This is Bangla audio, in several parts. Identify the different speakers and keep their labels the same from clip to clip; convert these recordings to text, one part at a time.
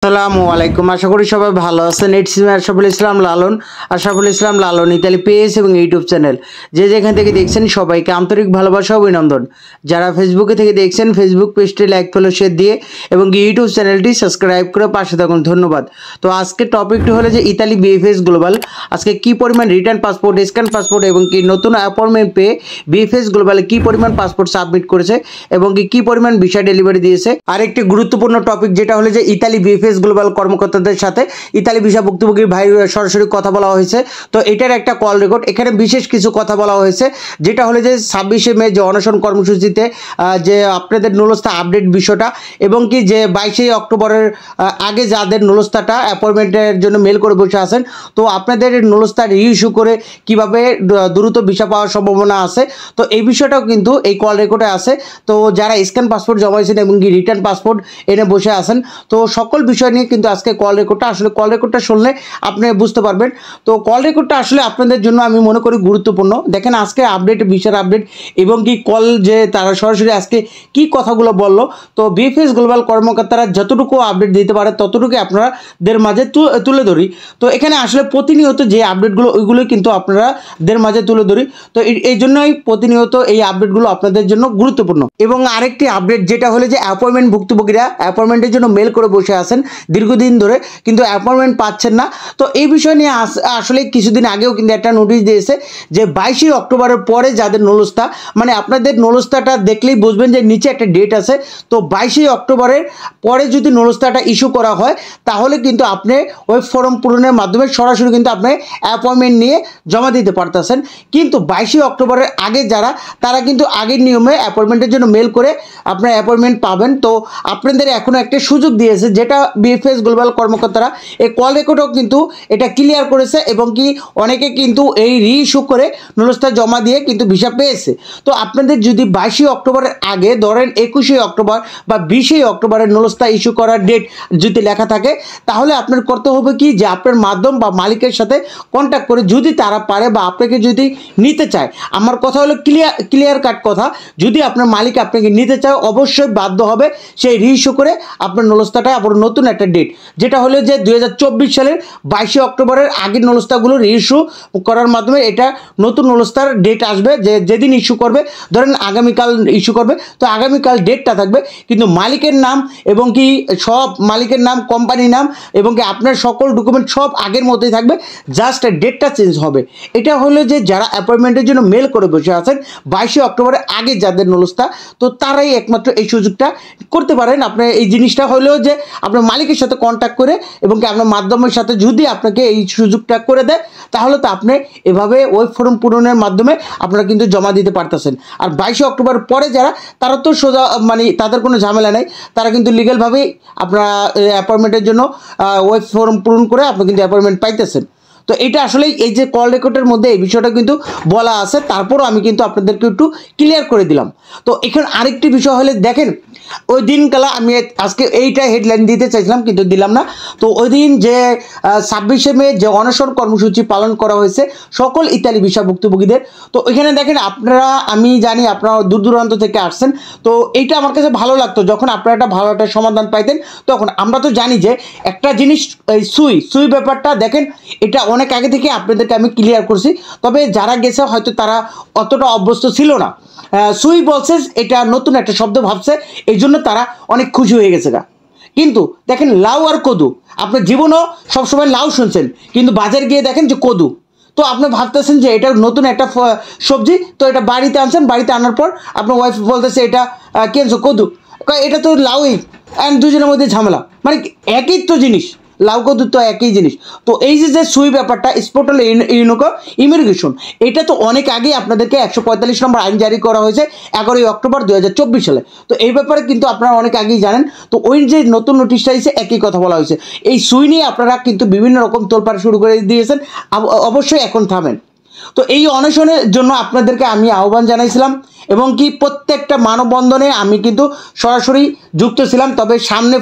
Speaker 1: আসসালামু আলাইকুম। আশা করি সবাই ভালো আছেন। It's me Ashraful Islam Lalon, Ashraful Islam Lalon Italy page এবং ইউটিউব চ্যানেল যে যেখান থেকে দেখছেন সবাইকে আন্তরিক ভালোবাসা ও অভিনন্দন। যারা ফেসবুকে থেকে দেখছেন ফেসবুক পেজটি লাইক ফলো শেয়ার দিয়ে এবং ইউটিউব চ্যানেলটি সাবস্ক্রাইব করে পাশে থাকুন, ধন্যবাদ। তো আজকে টপিকটি হলো যে ইতালি বিএফএস গ্লোবাল আজকে কি পরিমাণ রিটার্ন পাসপোর্ট, স্ক্যান পাসপোর্ট এবং কি নতুন অ্যাপয়েন্টমেন্ট পেয়ে বিএফএস গ্লোবালে কি পরিমাণ পাসপোর্ট সাবমিট করেছে এবং কি পরিমাণ ভিসা ডেলিভারি দিয়েছে। আরেকটি গুরুত্বপূর্ণ টপিক যেটা হলো যে ইতালি বিএফএস গ্লোবাল কর্মকর্তাদের সাথে ইতালি ভিসা ভুক্তভোগীর ভাই সরাসরি কথা বলা হয়েছে। তো এটার একটা কল রেকর্ড, এখানে বিশেষ কিছু কথা বলা হয়েছে যেটা হলো যে 26শে মে যে অনশন কর্মসূচিতে যে আপনাদের নুলস্থা আপডেট বিষয়টা এবং কি যে 22শে অক্টোবরের আগে যাদের নুলস্থাটা অ্যাপয়েন্টমেন্টের জন্য মেল করে বসে আছেন, তো আপনাদের নুলস্থা রিইস্যু করে কিভাবে দ্রুত ভিসা পাওয়ার সম্ভাবনা আছে। তো এই বিষয়টাও কিন্তু এই কল রেকর্ডে আছে। তো যারা স্ক্যান পাসপোর্ট জমাইছেন এবং কি রিটার্ন পাসপোর্ট এনে বসে আছেন, তো সকল বিষয় নিয়ে কিন্তু আজকে কল রেকর্ডটা কল রেকর্ডটা শুনলে আপনি বুঝতে পারবেন। তো কল রেকর্ডটা আসলে আপনাদের জন্য আমি মনে করি গুরুত্বপূর্ণ। দেখেন আজকে আপডেট, ভিসার আপডেট এবং কি কল যে তারা সরাসরি আজকে কি কথাগুলো বললো। তো বিএফএস গ্লোবাল কর্মকর্তারা যতটুকু আপডেট দিতে পারে ততটুকু আপনাদের মাঝে তুলে ধরি। তো এখানে আসলে প্রতিনিয়ত যে আপডেটগুলো ওইগুলো কিন্তু আপনাদের মাঝে তুলে ধরি। তো এই জন্যই প্রতিনিয়ত এই আপডেটগুলো আপনাদের জন্য গুরুত্বপূর্ণ। এবং আরেকটি আপডেট যেটা হলো যে অ্যাপয়েন্টমেন্ট ভুক্তভোগীরা অ্যাপয়েন্টমেন্টের জন্য মেল করে বসে আছেন দীর্ঘদিন ধরে, কিন্তু অ্যাপয়েন্টমেন্ট পাচ্ছেন না। তো এই বিষয় নিয়ে আসলে কিছুদিন আগেও কিন্তু একটা নোটিশ দিয়েছে যে 22শে অক্টোবরের পরে যাদের নুলস্থা, মানে আপনাদের নুলস্থাটা দেখলেই বুঝবেন যে নিচে একটা ডেট আছে। তো 22শে অক্টোবরের পরে যদি নুলস্থাটা ইস্যু করা হয় তাহলে কিন্তু আপনি ওই ফর্ম পূরণের মাধ্যমে সরাসরি কিন্তু আপনি অ্যাপয়েন্টমেন্ট নিয়ে জমা দিতে পারতেছেন। কিন্তু 22শে অক্টোবরের আগে যারা, তারা কিন্তু আগের নিয়মে অ্যাপয়েন্টমেন্টের জন্য মেল করে আপনার অ্যাপয়েন্টমেন্ট পাবেন। তো আপনাদের এখনও একটা সুযোগ দিয়েছে যেটা বিএফএস গ্লোবাল কর্মকর্তারা এই কল রেকর্ডও কিন্তু এটা ক্লিয়ার করেছে এবং কি অনেকে কিন্তু এই রিইস্যু করে নুলস্থা জমা দিয়ে কিন্তু ভিসা পেয়েছে। তো আপনাদের যদি 22শে অক্টোবরের আগে ধরেন 21শে অক্টোবর বা 20শে অক্টোবরের নুলস্থা ইস্যু করার ডেট যদি লেখা থাকে, তাহলে আপনার করতে হবে কি যে আপনার মাধ্যম বা মালিকের সাথে কন্ট্যাক্ট করে যদি তারা পারে বা আপনাকে যদি নিতে চায়, আমার কথা হলো ক্লিয়ার কাট কথা, যদি আপনার মালিক আপনাকে নিতে চায় অবশ্যই বাধ্য হবে সেই রিইস্যু করে আপনার নুলস্থাটা আবার নতুন একটা ডেট যেটা হলো যে 2024 সালের 22শে অক্টোবরের আগের নুলস্থাগুলো রিইস্যু করার মাধ্যমে এটা নতুন নুলস্থার ডেট আসবে। যেদিন ইস্যু করবে, ধরেন আগামীকাল ইস্যু করবে, তো আগামীকাল ডেটটা থাকবে, কিন্তু মালিকের নাম এবং কি সব মালিকের নাম, কোম্পানির নাম এবং কি আপনার সকল ডকুমেন্ট সব আগের মতোই থাকবে, জাস্ট ডেটটা চেঞ্জ হবে। এটা হলো যে যারা অ্যাপয়েন্টমেন্টের জন্য মেল করে বসে আছেন 22শে অক্টোবরের আগে যাদের নুলস্থা, তো তারাই একমাত্র এই সুযোগটা করতে পারেন। আপনার এই জিনিসটা হলেও যে আপনার মালিকের সাথে কন্ট্যাক্ট করে এবং কি আপনার মাধ্যমের সাথে যদি আপনাকে এই সুযোগটা করে দেয়, তাহলে তো আপনি এভাবে ওই ফর্ম পূরণের মাধ্যমে আপনারা কিন্তু জমা দিতে পারতেছেন। আর 22শে অক্টোবর পরে যারা, তারা তো সোজা মানে তাদের কোনো ঝামেলা নেই, তারা কিন্তু লিগ্যালভাবেই আপনারা অ্যাপয়েন্টমেন্টের জন্য ওই ফর্ম পূরণ করে আপনি কিন্তু অ্যাপয়েন্টমেন্ট পাইতেছেন। তো এটা আসলে এই যে কল রেকর্ডের মধ্যে এই বিষয়টা কিন্তু বলা আছে, তারপরও আমি কিন্তু আপনাদেরকে একটু ক্লিয়ার করে দিলাম। তো এখানে আরেকটি বিষয় হলে দেখেন, ওই দিনকালা আমি আজকে এইটা হেডলাইন দিতে চাইছিলাম কিন্তু দিলাম না। তো ওই দিন যে 26শে মে যে অনশন কর্মসূচি পালন করা হয়েছে সকল ইতালি ভিসা ভুক্তভোগীদের, তো এখানে দেখেন আপনারা, আমি জানি আপনারা দূর দূরান্ত থেকে আসছেন, তো এইটা আমার কাছে ভালো লাগতো যখন আপনারা একটা ভালো একটা সমাধান পাইতেন। তখন আমরা তো জানি যে একটা জিনিস এই সুই ব্যাপারটা দেখেন, এটা অনেক আগে থেকে আপনাদেরকে আমি ক্লিয়ার করছি, তবে যারা গেছে হয়তো তারা অতটা অভ্যস্ত ছিল না। সুই বলছে এটা নতুন একটা শব্দ ভাবছে, এই জন্য তারা অনেক খুশি হয়ে গেছে গা। কিন্তু দেখেন লাউ আর কদু, আপনার জীবনও সবসময় লাউ শুনছেন কিন্তু বাজার গিয়ে দেখেন যে কদু। তো আপনি ভাবতেছেন যে এটা নতুন একটা সবজি, তো এটা বাড়িতে আনছেন, বাড়িতে আনার পর আপনার ওয়াইফ বলতেছে এটা কেনছো কদু, এটা তো লাউই, অ্যান্ড দুজনের মধ্যে ঝামেলা, মানে একই তো জিনিস, লাউ কদু তো একই জিনিস। তো এই যে সুই ব্যাপারটা স্পোর্টাল ইউনিকো ইমিগ্রেশন, এটা তো অনেক আগেই আপনাদেরকে 145 নম্বর আইন জারি করা হয়েছে 11ই অক্টোবর 2024 সালে। তো এই ব্যাপারে কিন্তু আপনারা অনেক আগেই জানেন। তো ওই যে নতুন নোটিশটা এসে একই কথা বলা হয়েছে, এই সুই নিয়ে আপনারা কিন্তু বিভিন্ন রকম তোলপাড় শুরু করে দিয়েছেন, অবশ্যই এখন থামেন। তো এই অনশনের জন্য আপনাদেরকে আমি আহ্বান জানাইছিলাম এবং কি প্রত্যেকটা মানববন্ধনে আমি কিন্তু সরাসরি যুক্ত ছিলাম, তবে সামনে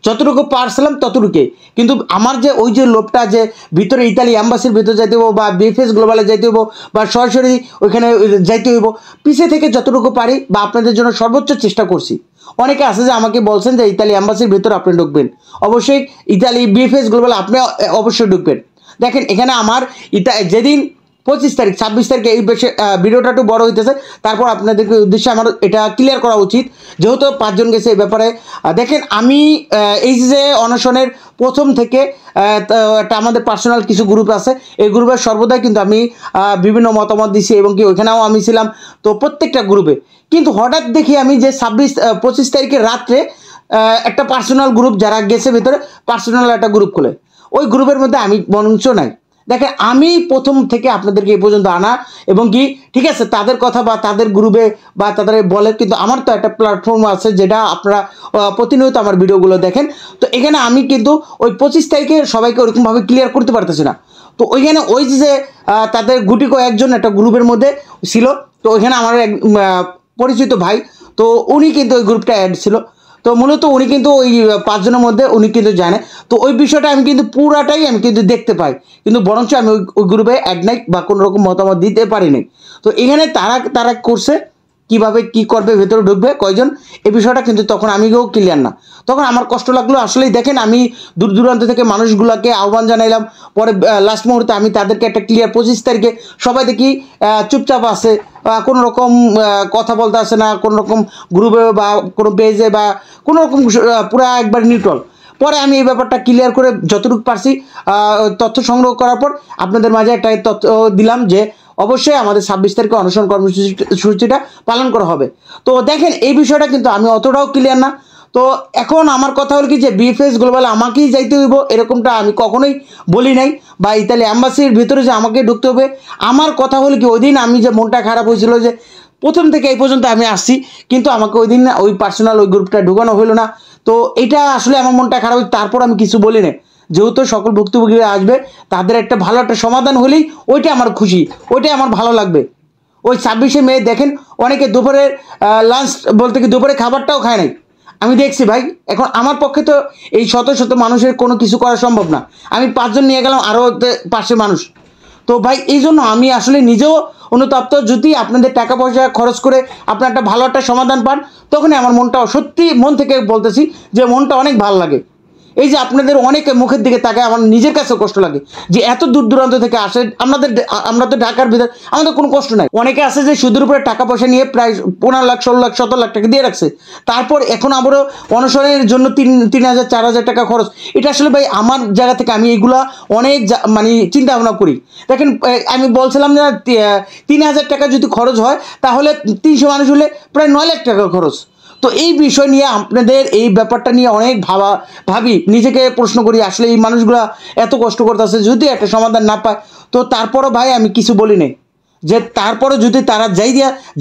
Speaker 1: যতটুকু পারছিলাম ততটুকুই। কিন্তু আমার যে ওই যে লোভটা যে ভিতরে ইতালি অ্যাম্বাসির ভিতরে যাইতে হবো বা বিএফএস গ্লোবালে যাইতে হবো বা সরাসরি ওইখানে যাইতে হইব, পিছিয়ে থেকে যতটুকু পারি বা আপনাদের জন্য সর্বোচ্চ চেষ্টা করছি। অনেকে আছে যে আমাকে বলছেন যে ইতালি অ্যাম্বাসির ভিতরে আপনি ঢুকবেন, অবশ্যই ইতালি বিএফএস গ্লোবাল আপনি অবশ্যই ঢুকবেন। দেখেন এখানে আমার যেদিন 25 তারিখ 26 তারিখে এই ভিডিওটা একটু বড় হইতেছে, তারপর আপনাদেরকে উদ্দেশ্যে আমার এটা ক্লিয়ার করা উচিত, যেহেতু 5 জন গেছে এই ব্যাপারে। দেখেন আমি এই যে অনশনের প্রথম থেকে একটা আমাদের পার্সোনাল কিছু গ্রুপ আছে, এই গ্রুপের সর্বদাই কিন্তু আমি বিভিন্ন মতামত দিছি এবং কি ওইখানেও আমি ছিলাম, তো প্রত্যেকটা গ্রুপে। কিন্তু হঠাৎ দেখি আমি যে 25 তারিখের রাত্রে একটা পার্সোনাল গ্রুপ যারা গেছে ভিতরে পার্সোনাল একটা গ্রুপ খুলে, ওই গ্রুপের মধ্যে আমি মঞ্চ নাই। দেখেন আমি প্রথম থেকে আপনাদেরকে এই পর্যন্ত আনা এবং কি ঠিক আছে তাদের কথা বা তাদের গ্রুপে বা তাদের বলে, কিন্তু আমার তো একটা প্ল্যাটফর্ম আছে যেটা আপনারা প্রতিনিয়ত আমার ভিডিওগুলো দেখেন। তো এখানে আমি কিন্তু ওই 25 তারিখে সবাইকে ওরকমভাবে ক্লিয়ার করতে পারতেছি না। তো ওইখানে ওই যে তাদের গুটি কয়েকজন একটা গ্রুপের মধ্যে ছিল, তো ওইখানে আমার এক পরিচিত ভাই, তো উনি কিন্তু ওই গ্রুপটা অ্যাড ছিল। তো মূলত উনি কিন্তু ওই 5 জনের মধ্যে উনি কিন্তু জানে, তো ওই বিষয়টা আমি কিন্তু পুরাটাই আমি কিন্তু দেখতে পাই, কিন্তু বরঞ্চ আমি ওই গ্রুপে অ্যাড নাই বা কোনো রকম মতামত দিতে পারিনি। তো এখানে তারা করছে কিভাবে কি করবে, ভেতরে ঢুকবে কয়জন, এই বিষয়টা কিন্তু তখন আমিও ক্লিয়ার না। তখন আমার কষ্ট লাগলো আসলেই। দেখেন আমি দূর দূরান্ত থেকে মানুষগুলোকে আহ্বান জানাইলাম, পরে লাস্ট মুহূর্তে আমি তাদেরকে একটা ক্লিয়ার 25 তারিখে সবাই দেখি চুপচাপ আছে, কোনো রকম কথা বলতে আসে না, কোনো রকম গ্রুপে বা কোনো পেজে বা কোনো রকম পুরা একবার নিউট্রাল। পরে আমি এই ব্যাপারটা ক্লিয়ার করে যতটুকু পারছি তথ্য সংগ্রহ করার পর আপনাদের মাঝে একটা তথ্য দিলাম যে অবশ্যই আমাদের 26 তারিখে অনশন কর্মসূচিটা পালন করা হবে। তো দেখেন এই বিষয়টা কিন্তু আমি অতটাও ক্লিয়ার না। তো এখন আমার কথা হল কি যে বিএফএস গ্লোবাল আমাকেই যাইতে হইব এরকমটা আমি কখনোই বলি নাই, বা ইতালি অ্যাম্বাসির ভিতরে যে আমাকে ঢুকতে হবে। আমার কথা হল কি ওই দিন আমি যে মনটা খারাপ হয়েছিল যে প্রথম থেকে এই পর্যন্ত আমি আসছি, কিন্তু আমাকে ওই দিন ওই পার্সোনাল ওই গ্রুপটা ঢুকানো হলো না। তো এটা আসলে আমার মনটা খারাপ হয়েছে, তারপর আমি কিছু বলি না, যেহেতু সকল ভুক্তভোগীরা আসবে তাদের একটা ভালো একটা সমাধান হলেই ওইটা আমার খুশি, ওইটাই আমার ভালো লাগবে। ওই 26শে মে দেখেন অনেকে দুপুরের লাঞ্চ বলতে কি দুপুরে খাবারটাও খায় নাই, আমি দেখছি ভাই। এখন আমার পক্ষে তো এই শত শত মানুষের কোনো কিছু করা সম্ভব না, আমি 5 জন নিয়ে গেলাম আরও পাশে মানুষ। তো ভাই এই জন্য আমি আসলে নিজেও অনুতপ্ত, যদি আপনাদের টাকা পয়সা খরচ করে আপনার একটা ভালো একটা সমাধান পান, তখনই আমার মনটাও সত্যি মন থেকে বলতেছি যে মনটা অনেক ভালো লাগে। এই যে আপনাদের অনেকে মুখের দিকে তাকায় আমার নিজের কাছেও কষ্ট লাগে যে এত দূর দূরান্ত থেকে আসে। আমরা তো ঢাকার ভিতর, আমাদের কোনো কষ্ট নাই। অনেকে আছে যে সুদের উপরে টাকা পয়সা নিয়ে প্রায় 15 লাখ 16 লাখ 17 লাখ টাকা দিয়ে রাখছে, তারপর এখন আবারও অনশনের জন্য 3,000 4,000 টাকা খরচ। এটা আসলে ভাই আমার জায়গা থেকে আমি এগুলা অনেক মানে চিন্তা ভাবনা করি। দেখেন আমি বলছিলাম যে 3,000 টাকা যদি খরচ হয় তাহলে 300 মানুষ হলে প্রায় 9 লাখ টাকা খরচ। তো এই বিষয় নিয়ে আপনাদের এই ব্যাপারটা নিয়ে অনেক ভাবি, নিজেকে প্রশ্ন করি আসলে এই মানুষগুলো এত কষ্ট করতেছে যদি একটা সমাধান না পায়। তো তারপরও ভাই আমি কিছু বলি নাই, যে তারপরে যদি তারা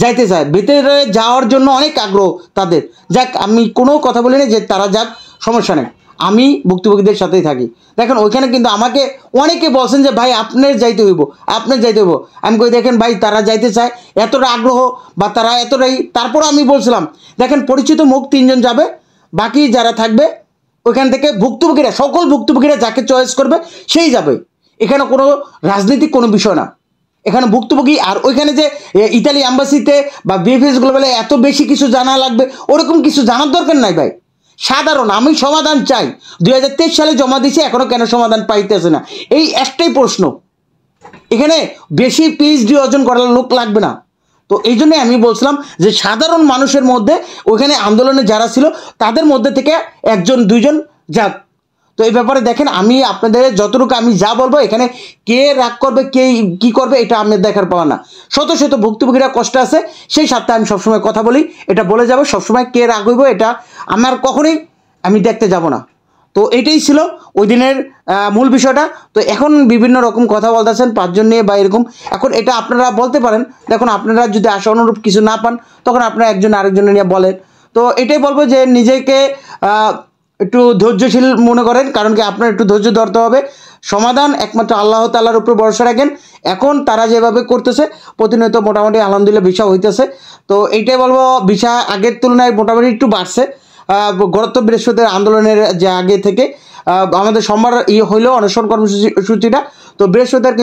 Speaker 1: যাইতে চায় ভিতরে যাওয়ার জন্য অনেক আগ্রহ তাদের, যাক আমি কোনো কথা বলি না যে তারা যাক, সমস্যা নেই, আমি ভুক্তভোগীদের সাথেই থাকি। দেখেন ওইখানে কিন্তু আমাকে অনেকে বলছেন যে ভাই আপনার যাইতে হইব, আপনার যাইতে হইব। আমি কই দেখেন ভাই তারা যাইতে চায় এতটা আগ্রহ বা তারা এতটাই, তারপরও আমি বলছিলাম দেখেন পরিচিত মুখ 3 জন যাবে, বাকি যারা থাকবে ওইখান থেকে ভুক্তভোগীরা, সকল ভুক্তভোগীরা যাকে চয়েস করবে সেই যাবে। এখানে কোনো রাজনৈতিক কোনো বিষয় না, এখানে ভুক্তভোগী। আর ওইখানে যে ইতালি অ্যাম্বাসিতে বা বিএফএস গ্লোবালে এত বেশি কিছু জানা লাগবে ওরকম কিছু জানার দরকার নাই ভাই। সাধারণ আমি সমাধান চাই, 2023 সালে জমা দিয়েছি এখনও কেন সমাধান পাইতেছে না, এই একটাই প্রশ্ন। এখানে বেশি পিএইচডি অর্জন করার লোক লাগবে না। তো এই জন্যই আমি বলছিলাম যে সাধারণ মানুষের মধ্যে ওইখানে আন্দোলনে যারা ছিল তাদের মধ্যে থেকে 1 জন 2 জন যাক। তো এই ব্যাপারে দেখেন আমি আপনাদের যতটুকু আমি যা বলবো, এখানে কে রাগ করবে কে কি করবে এটা আমি দেখার পাওয়া না। শত শত ভুক্তভোগীরা কষ্ট আছে, সেই সাথে আমি সবসময় কথা বলি, এটা বলে যাবো সবসময়, কে রাগ হইব এটা আমার কখনোই আমি দেখতে যাব না। তো এটাই ছিল ওই দিনের মূল বিষয়টা। তো এখন বিভিন্ন রকম কথা বলতেছেন 5 জন নিয়ে বা এরকম, এখন এটা আপনারা বলতে পারেন। দেখুন আপনারা যদি আশা অনুরূপ কিছু না পান তখন আপনারা একজন আরেকজনের নিয়ে বলেন। তো এটাই বলবো যে নিজেকে একটু ধৈর্যশীল মনে করেন, কারণ কি আপনার একটু ধৈর্য ধরতে হবে। সমাধান একমাত্র আল্লাহ তাআলার উপর ভরসা রাখেন। এখন তারা যেভাবে করতেছে প্রতিনিয়ত মোটামুটি আলহামদুলিল্লাহ ভিসা হইতেছে। তো এইটাই বলবো ভিসা আগের তুলনায় মোটামুটি একটু বাড়ছে, গত বৃহস্পতিবার আন্দোলনের যে আগে থেকে। আমাদের সোমবার হইলো অনশন কর্মসূচিটা, তো বৃহস্পতিবার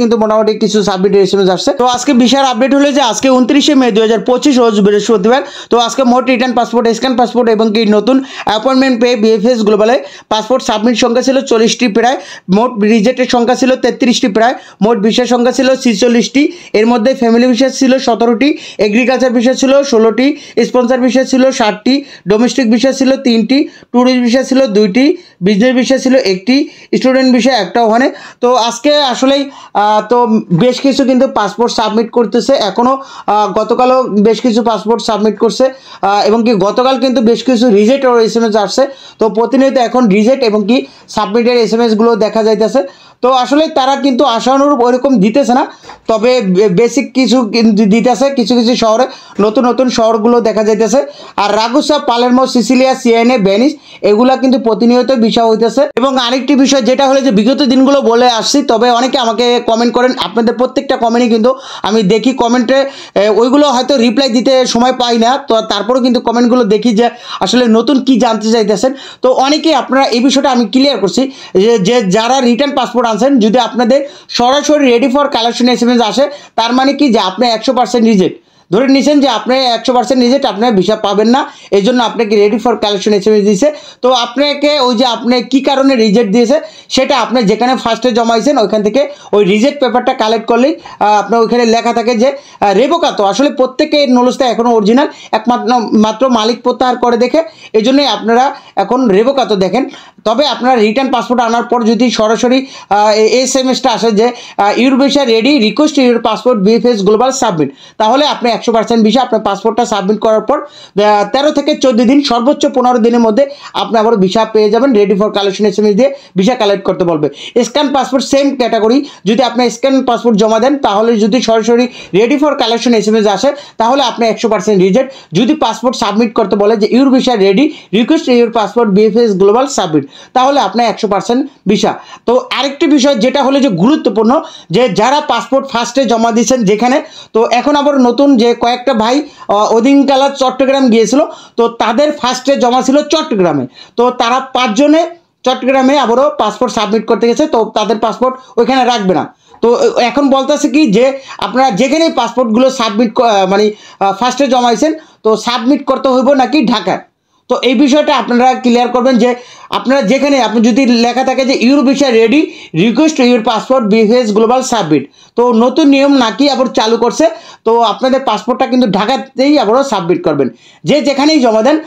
Speaker 1: কিন্তু মোটামুটি কিছু সাবমিটের এসএমএস আসছে। তো আজকে বিশাল আপডেট হলো যে আজকে 29শে মে 2025 রোজ বৃহস্পতিবার। তো আজকে মোট রিটার্ন পাসপোর্ট, স্ক্যান পাসপোর্ট এবং কি নতুন অ্যাপয়েন্টমেন্ট পেয়ে বিএফএস গ্লোবালে পাসপোর্ট সাবমিট সংখ্যা ছিল 40টি প্রায়, মোট রিজেক্টের সংখ্যা ছিল 33টি প্রায়, মোট ভিসার সংখ্যা ছিল 46টি। এর মধ্যে ফ্যামিলি ভিসা ছিল 17টি, এগ্রিকালচার ভিসা ছিল 16টি, স্পন্সর ভিসা ছিল 60টি, ডোমেস্টিক ভিসা ছিল 3টি, ট্যুরিস্ট ভিসা ছিল 2টি, বিজনেস ভিসা ছিল 1টি, স্টুডেন্ট ভিসা একটা ওখানে। তো আজকে আসলেই তো বেশ কিছু কিন্তু পাসপোর্ট সাবমিট করতেছে, এখনও গতকালও বেশ কিছু পাসপোর্ট সাবমিট করছে এবং কি গতকাল কিন্তু বেশ কিছু রিজেক্ট ওর এসএমএস আসছে। তো প্রতিনিয়ত এখন রিজেক্ট এবং কি সাবমিটের এসএমএসগুলো দেখা যাইতেছে। তো আসলে তারা কিন্তু আশানুরূপ ওইরকম দিতেছে না, তবে বেসিক কিছু দিতেছে কিছু কিছু শহরে, নতুন নতুন শহরগুলো দেখা যাইতেছে। আর Ragusa, Palermo, Sicilia, Siena, Venice এগুলা কিন্তু প্রতিনিয়ত বিষয় হইতেছে। এবং আরেকটি বিষয় যেটা হলো যে বিগত দিনগুলো বলে আসছি, তবে অনেকে আমাকে কমেন্ট করেন, আপনাদের প্রত্যেকটা কমেন্টই কিন্তু আমি দেখি, কমেন্টে ওইগুলো হয়তো রিপ্লাই দিতে সময় পাই না, তো তারপরেও কিন্তু কমেন্টগুলো দেখি যে আসলে নতুন কি জানতে চাইতেছেন। তো অনেকেই আপনারা এই বিষয়টা আমি ক্লিয়ার করছি যে যারা রিটার্ন পাসপোর্ট আনছেন, যদি আপনাদের সরাসরি রেডি ফর কালেকশন এসএমএস আসে, তার মানে কি যে আপনি 100% রিজেক্ট ধরে নিয়েছেন, যে আপনি 100% রিজেক্ট, আপনার ভিসা পাবেন না, এই জন্য আপনাকে রেডি ফর কালেকশন এসএমএস দিয়েছে। তো আপনাকে ওই যে আপনি কী কারণে রিজেক্ট দিয়েছে সেটা আপনি যেখানে ফার্স্টে জমাইছেন ওইখান থেকে ওই রিজেক্ট পেপারটা কালেক্ট করলেই আপনার ওইখানে লেখা থাকে যে রেভোকাতো। আসলে প্রত্যেকের নলেজটা এখনও অরিজিনাল, মাত্র মালিক প্রত্যাহার করে দেখে, এই জন্যই আপনারা এখন রেভোকাতো দেখেন। তবে আপনারা রিটার্ন পাসপোর্ট আনার পর যদি সরাসরি এসএমএসটা আসে যে your visa ready, request your passport BFS global submit, তাহলে আপনি 100% ভিসা আপনার পাসপোর্টটা সাবমিট করার পর 13 থেকে 14 দিন, সর্বোচ্চ 15 দিনের মধ্যে আপনি আবার ভিসা পেয়ে যাবেন। রেডি ফর কালেকশন এসএমএস দিয়ে ভিসা কালেক্ট করতে বলবে। স্ক্যান পাসপোর্ট সেম ক্যাটাগরি, যদি আপনি স্ক্যান পাসপোর্ট জমা দেন, তাহলে যদি সরাসরি রেডি ফর কালেকশন এসএমএস আসে, তাহলে আপনি 100% রিজেক্ট। যদি পাসপোর্ট সাবমিট করতে বলে যে your visa ready, request your passport BFS global submit, তাহলে আপনার 100% ভিসা। তো আরেকটি বিষয় যেটা হলো যে গুরুত্বপূর্ণ, যে যারা পাসপোর্ট ফার্স্টে জমা দিয়েছেন যেখানে, তো এখন আবার নতুন যে কয়েকটা ভাই ওদিনকালা চট্টগ্রাম গিয়েছিল, তো তাদের ফার্স্টে জমা ছিল চট্টগ্রামে, তো তারা 5 জনে চট্টগ্রামে আবারও পাসপোর্ট সাবমিট করতে গেছে, তো তাদের পাসপোর্ট ওইখানে রাখবে না। তো এখন বলতেছে কি যে আপনারা যেখানেই পাসপোর্টগুলো সাবমিট মানে ফার্স্টে জমাইছেন, তো সাবমিট করতে হইব নাকি ঢাকায়। তো এই বিষয়টা আপনারা ক্লিয়ার করবেন যে আপনারা যেখানে আপনি যদি লেখা থাকে যে your visa ready, request your passport BFS global submit, তো নতুন নিয়ম নাকি আবার চালু করছে, তো আপনাদের পাসপোর্টটা কিন্তু ঢাকাতেই আবারও সাবমিট করবেন। যে যেখানেই জমা দেন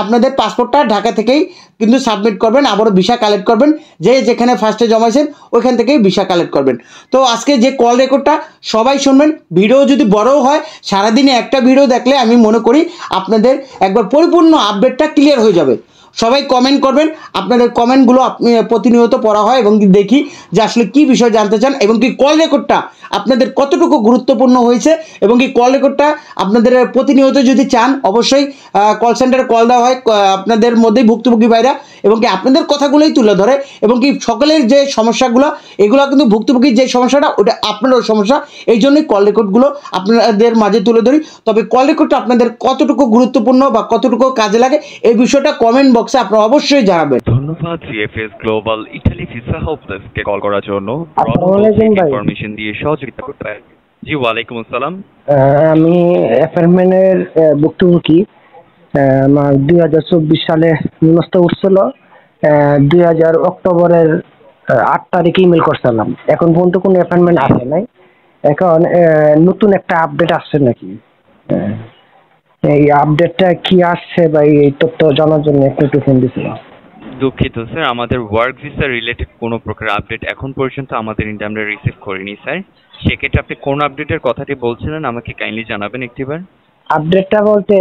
Speaker 1: আপনাদের পাসপোর্টটা ঢাকা থেকেই কিন্তু সাবমিট করবেন, আবারও ভিসা কালেক্ট করবেন, যে যেখানে ফার্স্টে জমাইছেন ওইখান থেকেই ভিসা কালেক্ট করবেন। তো আজকে যে কল রেকর্ডটা সবাই শুনবেন, ভিডিও যদি বড়ও হয়, সারাদিনে একটা ভিডিও দেখলে আমি মনে করি আপনাদের একবার পরিপূর্ণ আপডেটটা ক্লিয়ার হয়ে যাবে। সবাই কমেন্ট করবেন, আপনাদের কমেন্টগুলো প্রতিনিয়ত পড়া হয় এবং দেখি যে আসলে কী বিষয় জানতে চান, এবং কি কল রেকর্ডটা আপনাদের কতটুকু গুরুত্বপূর্ণ হয়েছে, এবং কি কল রেকর্ডটা আপনাদের প্রতিনিয়ত যদি চান, অবশ্যই কল সেন্টারে কল দেওয়া হয় আপনাদের মধ্যেই ভুক্তভোগী ভাইরা, এবং কি আপনাদের কথাগুলোই তুলে ধরে, এবং কি সকলের যে সমস্যাগুলো, এগুলো কিন্তু ভুক্তভোগীর যে সমস্যাটা ওটা আপনারও সমস্যা, এই জন্যই কল রেকর্ডগুলো আপনাদের মাঝে তুলে ধরি। তবে কল রেকর্ডটা আপনাদের কতটুকু গুরুত্বপূর্ণ বা কতটুকু কাজে লাগে, এই বিষয়টা কমেন্ট বক্সে আপনারা অবশ্যই জানাবেন।
Speaker 2: ধন্যবাদ CFS global Italy visa help ডেস্ককে কল করার জন্য। ইনফরমেশন দিয়ে সহযোগিতা করতে পারেন। জি, ওয়ালাইকুম আসসালাম।
Speaker 3: আমি অ্যাপার্টমেন্টের ভুক্তভোগী। আমার 2024 সালে নিমস্ত উঠছিল, 2000 অক্টোবরের 8 তারিখে ইমেল করছিলাম, এখন পর্যন্ত কোনো অ্যাপার্টমেন্ট আসে নাই। এখন নতুন একটা আপডেট আসছে নাকি, এই আপডেটটা কি আসছে বা এই তথ্য জানার জন্য একটু ফোন দিয়েছিলাম।
Speaker 2: দুঃখিত স্যার, আমাদের ওয়ার্ক ভিসা রিলেটেড কোনো প্রকার আপডেট এখন পর্যন্ত আমাদের এন্ডে আমরা রিসিভ করিনি স্যার। সেক্ষেত্রে আপনি কোন আপডেটের কথাটি বলছিলেন আমাকে কাইন্ডলি জানাবেন একটিবার।
Speaker 3: আপডেটটা বলতে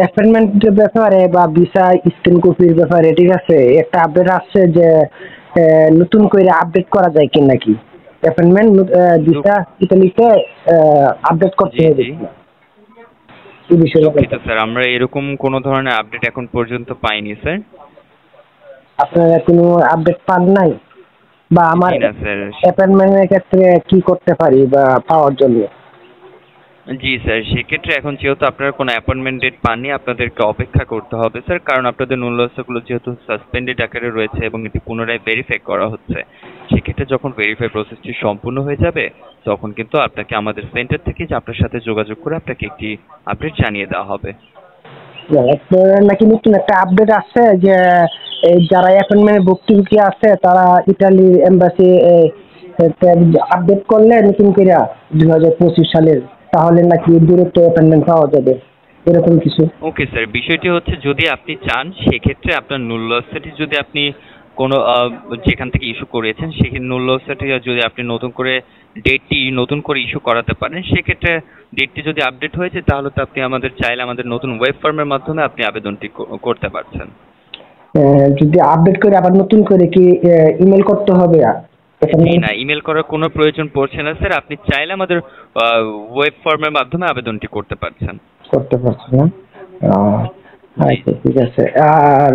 Speaker 3: অ্যাপয়েন্টমেন্টের ব্যাপারে বা ভিসা স্ক্রিন কপির ব্যাপারে, ঠিক আছে, একটা আপডেট আসছে যে নতুন করে আপডেট করা যায় কি নাকি অ্যাপয়েন্টমেন্ট ভিসা ইতালিতে আপডেট করতে হবে। এই বিষয়ে
Speaker 2: স্যার আমরা এরকম কোনো ধরনের আপডেট এখন পর্যন্ত পাইনি স্যার।
Speaker 3: আপনারা কোনো আপডেট পান নাই, বা আমার অ্যাপয়েন্টমেন্টের ক্ষেত্রে কি করতে পারি বা পাওয়ার জন্য?
Speaker 2: জি স্যার, সেক্ষেত্রে এখন যেহেতু আপনারা কোনো অ্যাপয়েন্টমেন্ট ডেট পাননি, আপনাদেরকে অপেক্ষা করতে হবে স্যার, কারণ আপনাদের নুন লসগুলো যেহেতু সাসপেন্ডেড আকারে রয়েছে এবং এটি পুনরায় ভেরিফাই করা হচ্ছে, সেক্ষেত্রে যখন ভেরিফাই প্রসেসটি সম্পূর্ণ হয়ে যাবে তখন কিন্তু আপনাকে আমাদের সেন্টার থেকে যে আপনার সাথে যোগাযোগ করে আপনাকে একটি আপডেট জানিয়ে দেওয়া হবে।
Speaker 3: আপনার নাকি নতুন একটা আপডেট আসছে যে এই যারা অ্যাপয়েন্টমেন্ট ভুক্তভোগী আছে তারা ইতালির এম্বাসি আপডেট করলে নতুন করে 2025 সালের, তাহলে নাকি দূরত্ব অ্যাপয়েন্টমেন্ট পাওয়া যাবে, এরকম কিছু।
Speaker 2: ওকে স্যার, বিষয়টি হচ্ছে যদি আপনি চান সেক্ষেত্রে আপনার নুন লসটি যদি আপনি কোনো যেখান থেকে ইস্যু করেছেন সেখানে নুন লসটি যদি আপনি নতুন করে ডেটটি নতুন করে ইস্যু করাতে পারেন, সেক্ষেত্রে ডেটটি যদি আপডেট হয়েছে তাহলে তো আপনি আমাদের চাইলে আমাদের নতুন ওয়েব ফর্মের মাধ্যমে আপনি আবেদনটি করতে পারছেন।
Speaker 3: যদি আপডেট করে আবার নতুন করে কি ইমেল করতে হবে?
Speaker 2: না, ইমেল করার কোনো প্রয়োজন পড়ছে না স্যার, আপনি চাইলে আমাদের ওয়েব ফর্মের মাধ্যমে আবেদনটি করতে পারছেন।
Speaker 3: করতে পারছেন না? আচ্ছা, ঠিক আছে। আর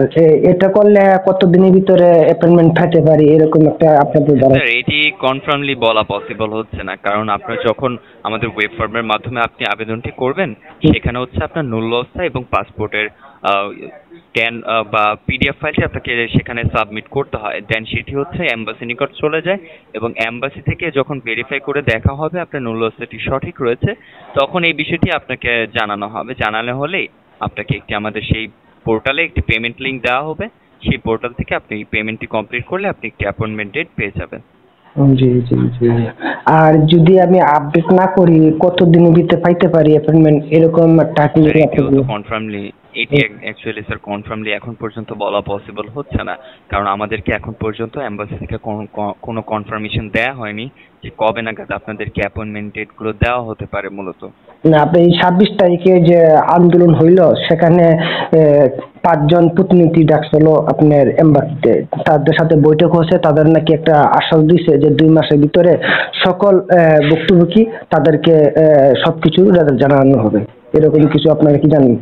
Speaker 3: এটা করলে কতদিনের ভিতরে অ্যাপয়েন্টমেন্ট পেতে পারি, এরকম একটা আপনাদের দ্বারা?
Speaker 2: স্যার, এটি কনফার্মলি বলা পসিবল হচ্ছে না, কারণ আপনার যখন আমাদের ওয়েব ফর্মের মাধ্যমে আপনি আবেদনটি করবেন সেখানে হচ্ছে আপনার নুন লসটা এবং পাসপোর্টের স্ক্যান বা পিডিএফ ফাইলটি আপনাকে সেখানে সাবমিট করতে হয়, দেন সেটি হচ্ছে এম্বাসি নিকট চলে যায় এবং এম্বাসি থেকে যখন ভেরিফাই করে দেখা হবে আপনার নুন লসটি সঠিক রয়েছে তখন এই বিষয়টি আপনাকে জানানো হবে। জানানো হলেই আপনাকে একটি আমাদের সেই পোর্টালে একটি পেমেন্ট লিঙ্ক দেওয়া হবে, সেই পোর্টাল থেকে আপনি পেমেন্টটি কমপ্লিট করলে আপনি একটি অ্যাপয়েন্টমেন্ট ডেট পেয়ে যাবেন।
Speaker 3: জি জি জি। আর যদি আমি আপডেট না করি কতদিনের ভিতরে পাইতে পারি অ্যাপয়েন্টমেন্ট, এরকম একটা
Speaker 2: কনফার্মলি এটি অ্যাকচুয়ালি স্যার কনফার্মলি এখন পর্যন্ত বলা পসিবল হচ্ছে না, কারণ আমাদেরকে এখন পর্যন্ত এম্বাসি থেকে কোনো কনফার্মেশন দেওয়া হয়নি যে কবে নাগাদ আপনাদেরকে অ্যাপয়েন্টমেন্ট ডেটগুলো দেওয়া হতে পারে মূলত।
Speaker 3: না, আপনি 26 তারিখে যে আন্দোলন হইল সেখানে 5 জন প্রতিনিধি ডাকছিল আপনার এম্বাসিতে, তাদের সাথে বৈঠক হয়েছে, তাদের নাকি একটা আশ্বাস দিছে যে 2 মাসের ভিতরে সকল ভুক্তভোগী তাদেরকে সবকিছু জানানো হবে, এরকম কিছু আপনারা কি জানেন?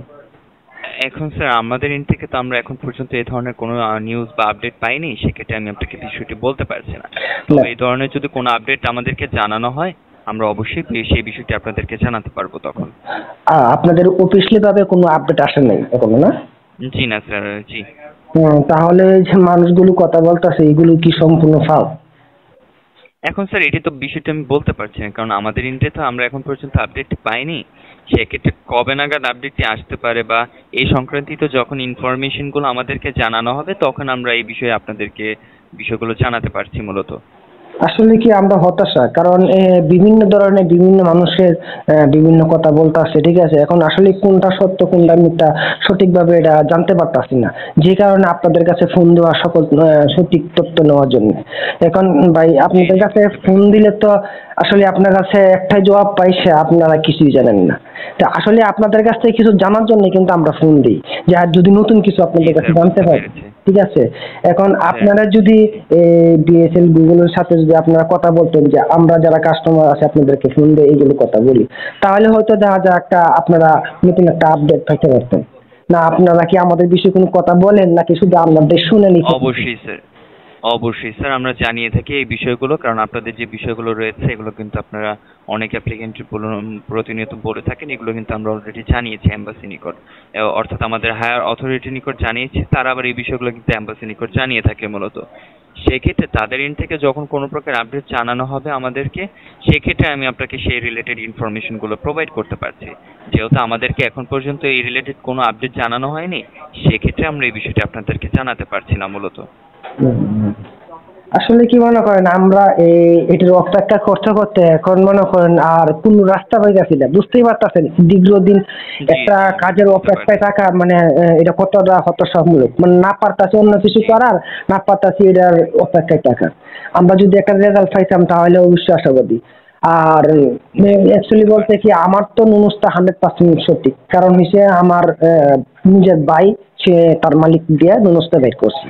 Speaker 2: এখন স্যার আমাদের এন্ড থেকে তো আমরা এখন পর্যন্ত এই ধরনের কোনো নিউজ বা আপডেট পাইনি, সেক্ষেত্রে আমি আপনাকে বিষয়টি বলতে পারছি না। তবে এই ধরনের যদি কোনো আপডেট আমাদেরকে জানানো হয় আমরা অবশ্যই সেই বিষয়টি আপনাদেরকে জানাতে পারবো তখন।
Speaker 3: আপনাদের অফিসিয়ালি ভাবে কোনো আপডেট আসে নাই এখনো, না?
Speaker 2: জি না স্যার, জি।
Speaker 3: তাহলে যে মানুষগুলো কথা বলতেছে এগুলো কি সম্পূর্ণ ফাও?
Speaker 2: এখন স্যার এটি তো বিষয়টা আমি বলতে পারছি না, কারণ আমাদের এন্ডে তো আমরা এখন পর্যন্ত আপডেট পাইনি, সেক্ষেত্রে কবে নাগাদ আপডেটটি আসতে পারে বা এই সংক্রান্তিত যখন ইনফরমেশনগুলো আমাদেরকে জানানো হবে তখন আমরা এই বিষয়ে আপনাদেরকে বিষয়গুলো জানাতে পারছি মূলত।
Speaker 3: আসলে কি আমরা হতাশা, কারণ বিভিন্ন ধরনের বিভিন্ন মানুষের বিভিন্ন কথা বলতে আসছে, ঠিক আছে? এখন আসলে কোনটা সত্য কোনটা মিথ্যা সঠিকভাবে এটা জানতে পারতাছি না, যে কারণে আপনাদের কাছে ফোন দেওয়া সকল সঠিক তথ্য নেওয়ার জন্য। এখন ভাই আপনাদের কাছে ফোন দিলে তো আসলে আপনার কাছে একটাই জবাব পাইছে, আপনারা কিছুই জানেন না। তা আসলে আপনাদের কাছ থেকে কিছু জানার জন্য কিন্তু আমরা ফোন দিই, যে আর যদি নতুন কিছু আপনাদের কাছে জানতে পারি, ঠিক আছে? এখন আপনারা যদি ডিএসএল গুগলের সাথে যদি আপনারা কথা বলতেন যে আমরা যারা কাস্টমার আছে আপনাদেরকে ফোন দিয়ে এইগুলো কথা বলি, তাহলে হয়তো দেখা যায় একটা আপনারা নতুন একটা আপডেট পাইতে পারতেন। না আপনারা কি আমাদের বিষয়ে কোনো কথা বলেন নাকি শুধু আপনাদের শুনেনি?
Speaker 2: অবশ্যই স্যার, অবশ্যই স্যার আমরা জানিয়ে থাকি এই বিষয়গুলো, কারণ আপনাদের যে বিষয়গুলো রয়েছে এগুলো কিন্তু আপনারা অনেক অ্যাপ্লিকেন্ট প্রতিনিয়ত বলে থাকেন, এগুলো কিন্তু আমরা অলরেডি জানিয়েছি এম্বাসি নিকট, অর্থাৎ আমাদের হায়ার অথরিটি নিকট জানিয়েছি, তারা আবার এই বিষয়গুলো কিন্তু এম্বাসি নিকট জানিয়ে থাকে মূলত। সেক্ষেত্রে তাদের এন্ড থেকে যখন কোনো প্রকার আপডেট জানানো হবে আমাদেরকে, সেক্ষেত্রে আমি আপনাকে সেই রিলেটেড ইনফরমেশনগুলো প্রোভাইড করতে পারছি। যেহেতু আমাদেরকে এখন পর্যন্ত এই রিলেটেড কোনো আপডেট জানানো হয়নি, সেক্ষেত্রে আমরা এই বিষয়টি আপনাদেরকে জানাতে পারছি না মূলত।
Speaker 3: আসলে কি মনে করেন আমরা এটার অপেক্ষা করতে করতে এখন মনে করেন আর কোন রাস্তা পাইতেছি না, বুঝতেই পারতেছেন দীর্ঘদিন একটা কাজের অপেক্ষায় থাকা মানে এটা কতটা হতাশামূলক, মানে না পারতাছি অন্য কিছু করার, না পারতাছি এটার অপেক্ষায় থাকা। আমরা যদি একটা রেজাল্ট পাইতাম তাহলে অবশ্যই আশাবাদী। আর অ্যাকচুয়ালি বলতে কি আমার তো নুনুসটা 100% সঠিক, কারণ হচ্ছে আমার নিজের ভাই সে তার মালিক দিয়ে নুনুসটা বের করছি,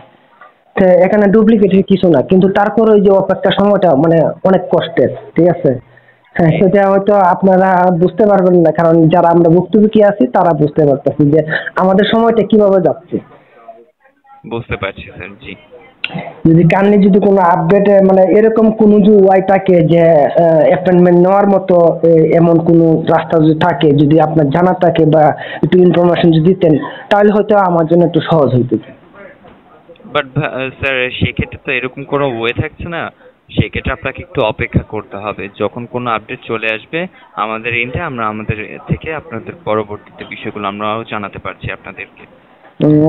Speaker 3: এখানে ডুপ্লিকেট কিছু না, কিন্তু তারপরে ওই যে অপেক্ষা সময়টা মানে অনেক কষ্টের, ঠিক আছে? হ্যাঁ, সেটা হয়তো আপনারা বুঝতে পারবেন না, কারণ যারা আমরা ভুক্তভোগী আছি তারা বুঝতে পারতেছি যে আমাদের সময়টা কিভাবে যাচ্ছে।
Speaker 2: বুঝতে পারছি স্যার, জি।
Speaker 3: যদি কান্নি যদি কোনো আপডেট মানে এরকম কোনো যে ওয়াই থাকে যে অ্যাপয়েন্টমেন্ট নেওয়ার মতো এমন কোনো রাস্তা যদি থাকে, যদি আপনার জানা থাকে বা একটু ইনফরমেশন যদি দিতেন, তাহলে হয়তো আমার জন্য একটু সহজ হইতো।
Speaker 2: বাট স্যার সেক্ষেত্রে তো এরকম কোনো ওয়ে থাকছে না। সেক্ষেত্রে আপনাকে একটু অপেক্ষা করতে হবে, যখন কোনো আপডেট চলে আসবে আমাদের এন্ডে আমরা আমাদের থেকে আপনাদের পরবর্তীতে বিষয়গুলো আমরাও জানাতে পারছি আপনাদেরকে।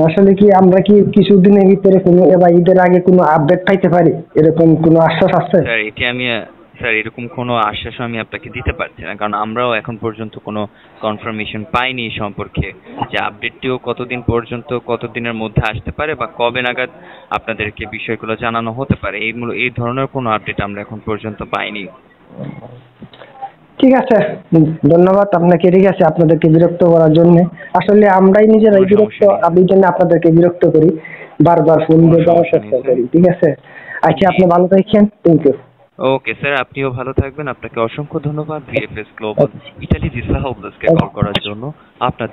Speaker 3: আসলে কি আমরা কি কিছুদিনের ভিতরে কোনো এবার ঈদের আগে কোনো আপডেট পাইতে পারি, এরকম কোনো আশ্বাস আছে?
Speaker 2: স্যার এরকম কোনো আশ্বাস আমি আপনাকে দিতে পারছি না, কারণ আমরাও এখন পর্যন্ত কোনো কনফার্মেশন পাইনি এই সম্পর্কে যে আপডেটটিও কতদিন পর্যন্ত কতদিনের মধ্যে আসতে পারে বা কবে নাগাদ আপনাদেরকে বিষয়গুলো জানানো হতে পারে। এই ধরনের কোনো আপডেট আমরা এখন পর্যন্ত পাইনি।
Speaker 3: ঠিক আছে, ধন্যবাদ আপনাকে। ঠিক আছে, আপনাদেরকে বিরক্ত করার জন্য। আসলে আমরাই নিজেরাই
Speaker 2: কোনো
Speaker 3: বিরক্ত,
Speaker 2: সমস্যা নেই
Speaker 3: আমি জন্য আপনাদেরকে বিরক্ত করি, বারবার ফোন
Speaker 2: কোনো
Speaker 3: দিয়ে দেওয়ার
Speaker 2: সমস্যা নেই
Speaker 3: চেষ্টা
Speaker 2: স্যার।
Speaker 3: করি। ঠিক আছে, আচ্ছা
Speaker 2: জি
Speaker 3: আপনি
Speaker 2: জি।
Speaker 3: ভালো থাকেন, থ্যাংক ইউ।
Speaker 2: ওকে স্যার, আপনিও ভালো থাকবেন। আপনাকে অসংখ্য ধন্যবাদ ভিএফএস গ্লোবাল ইটালি ভিসা হেল্পডেস্কে কল করার জন্য। আপনার